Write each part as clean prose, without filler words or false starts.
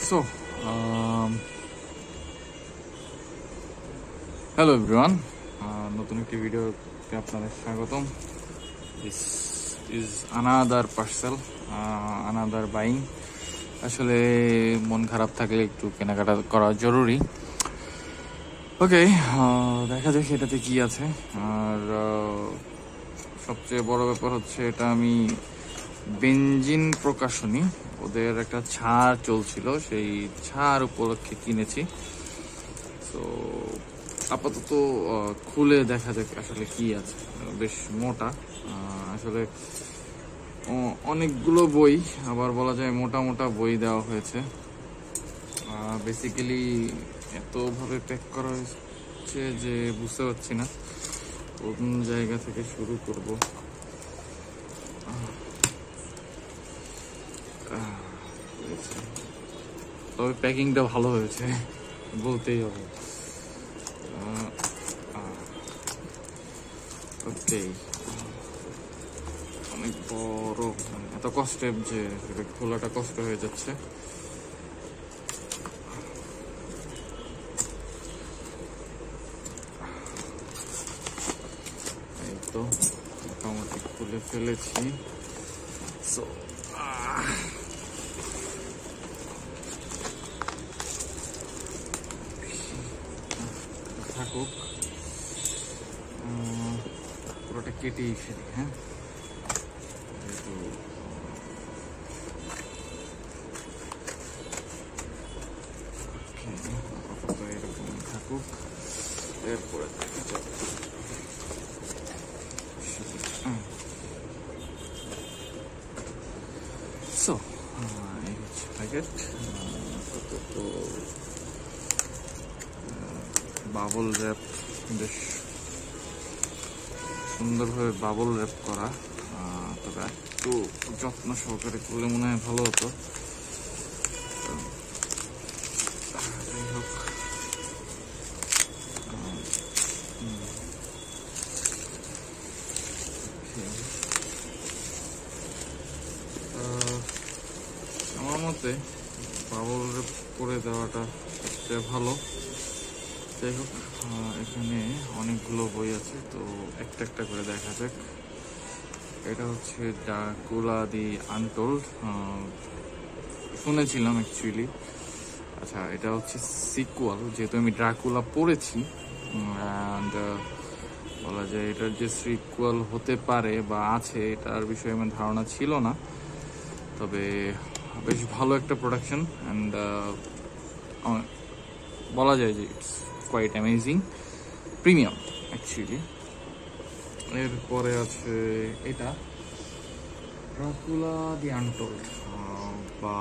So hello everyone, নতুন একটি ভিডিওতে আপনাদের স্বাগতম। This is another parcel, another buying. আসলে মন খারাপ থাকলে একটু কেনাকাটা করা জরুরি। ওকে, দেখা যাক সেটাতে কি আছে। আর সবচেয়ে বড় ব্যাপার হচ্ছে এটা আমি বেঞ্জিন প্রকাশনী, ওদের একটা ছাড় চলছিল, সেই ছাড় উপলক্ষে কিনেছি। তো আপাতত খুলে দেখা যাক আসলে কি আছে। বেশ মোটা, আসলে অনেকগুলো বই, আবার বলা যায় মোটা মোটা বই দেওয়া হয়েছে। বেসিক্যালি এতভাবে প্যাক করা হয়েছে যে বুঝতে পারছি না কোন জায়গা থেকে শুরু করব। তবে প্যাকিংটা ভালো হয়েছে বলতেই হবে। ওকে, অনেক বড়, এত কষ্টে যে সেটা খোলাটা কষ্ট হয়ে যাচ্ছে। এই তো মোটামুটি খুলে ফেলেছি। সো থাকুক, পুরোটা কেটেই ফেলি। হ্যাঁ, এরকম থাকুক, এরপরে দেখা যাবে। সো এই হচ্ছে প্যাকেট। বাবল র্যাপ, বেশ সুন্দরভাবে বাবল র্যাপ করা। তবে একটু যত্ন সহকারে করলে মনে হয় ভালো হতো। যাই হোক, আমার মতে বাবল র্যাপ করে দেওয়াটা সবচেয়ে ভালো। যাই হোক, এখানে অনেকগুলো বই আছে, তো একটা একটা করে দেখা যাক। এটা হচ্ছে ড্রাকুলা দি আনটোল্ড, শুনেছিলাম অ্যাকচুয়ালি। আচ্ছা, এটা হচ্ছে সিকুয়াল, যেহেতু আমি ড্রাকুলা পড়েছি, অ্যান্ড বলা যায় এটার যে সিকুয়াল হতে পারে বা আছে এটার বিষয়ে আমার ধারণা ছিল না। তবে বেশ ভালো একটা প্রোডাকশন, অ্যান্ড বলা যায় যে it's quite amazing, premium actually. এরপরে আছে এটা ড্রাকুলা দি আনটোল্ড, বা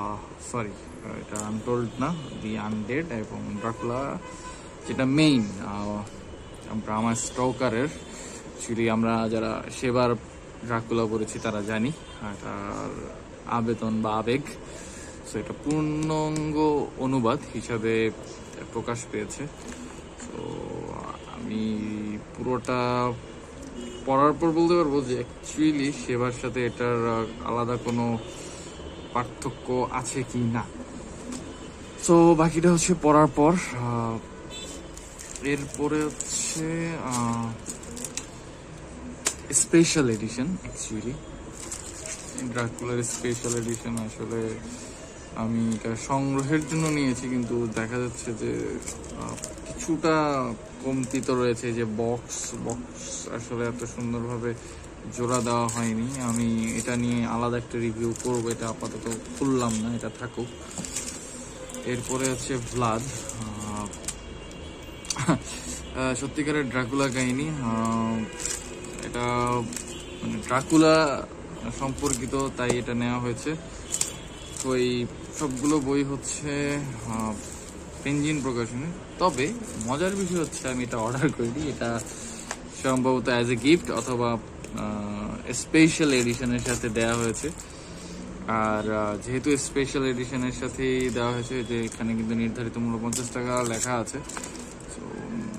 সরি, এটা আনটোল্ড না, দি আনডেড, এবং ড্রাকুলা যেটা মেইন ব্রাম স্টোকারের। অ্যাকচুয়ালি আমরা যারা সেবার ড্রাকুলা পড়েছি তারা জানি এটার আবেদন বা আবেগ। সো এটা পূর্ণাঙ্গ অনুবাদ হিসাবে প্রকাশ পেয়েছে। তো আমি পুরোটা পড়ার পর বলতে পারবো যে অ্যাকচুয়ালি সেবার সাথে এটার আলাদা কোনো পার্থক্য আছে কি না। সো বাকিটা হচ্ছে পড়ার পর। এরপরে হচ্ছে স্পেশাল এডিশন, অ্যাকচুয়ালি ড্রাকুলার স্পেশাল এডিশন। আসলে আমি এটা সংগ্রহের জন্য নিয়েছি, কিন্তু দেখা যাচ্ছে যে কিছুটা কমতি তো রয়েছে। যে বক্স আসলে এত সুন্দরভাবে জোড়া দেওয়া হয়নি। আমি এটা নিয়ে আলাদা একটা রিভিউ করবো, এটা আপাতত খুললাম না, এটা থাকুক। এরপরে হচ্ছে ভ্লাদ, সত্যিকারের ড্রাকুলা কাহিনী। এটা মানে ড্রাকুলা সম্পর্কিত, তাই এটা নেওয়া হয়েছে। তো এই সবগুলো বই হচ্ছে পেঞ্জিন প্রকাশনী। তবে মজার বিষয় হচ্ছে আমি এটা অর্ডার করিনি, এটা সম্ভবত অ্যাজ এ গিফট অথবা স্পেশাল এডিশনের সাথে দেওয়া হয়েছে। আর যেহেতু স্পেশাল এডিশনের সাথেই দেওয়া হয়েছে, যে এখানে কিন্তু নির্ধারিত মূল্য 50 টাকা লেখা আছে, তো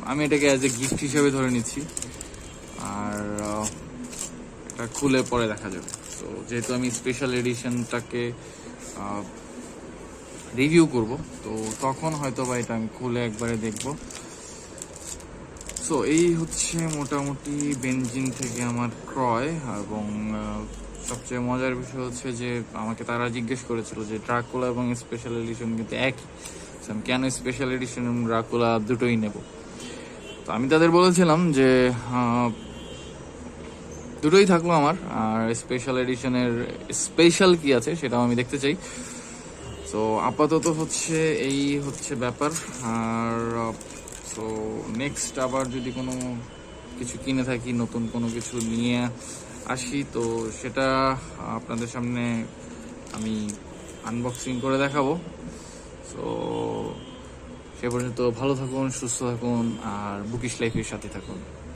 আমি এটাকে অ্যাজ এ গিফট হিসেবে ধরে নিচ্ছি। আর এটা খুলে পরে দেখা যাবে। তো যেহেতু আমি স্পেশাল এডিশনটাকে রিভিউ করব, তো তখন হয়তো বা এটা আমি খুলে একবারে দেখব। সো এই হচ্ছে মোটামুটি বেনজিন থেকে আমার ক্রয়। এবং সবচেয়ে মজার বিষয় হচ্ছে যে আমাকে তারা জিজ্ঞেস করেছিল যে ড্রাকুলা এবং স্পেশাল এডিশন কিন্তু একই, আমি কেন স্পেশাল এডিশন এবং ড্রাকুলা দুটোই নেব। তো আমি তাদের বলেছিলাম যে দুটোই থাকলো আমার, আর স্পেশাল এডিশনের স্পেশাল কি আছে সেটাও আমি দেখতে চাই। তো আপাতত হচ্ছে এই হচ্ছে ব্যাপার। আর তো নেক্সট আবার যদি কোনো কিছু কিনে থাকি, নতুন কোনো কিছু নিয়ে আসি, তো সেটা আপনাদের সামনে আমি আনবক্সিং করে দেখাবো। তো সে পর্যন্ত ভালো থাকুন, সুস্থ থাকুন, আর বুকিশ লাইফের সাথে থাকুন।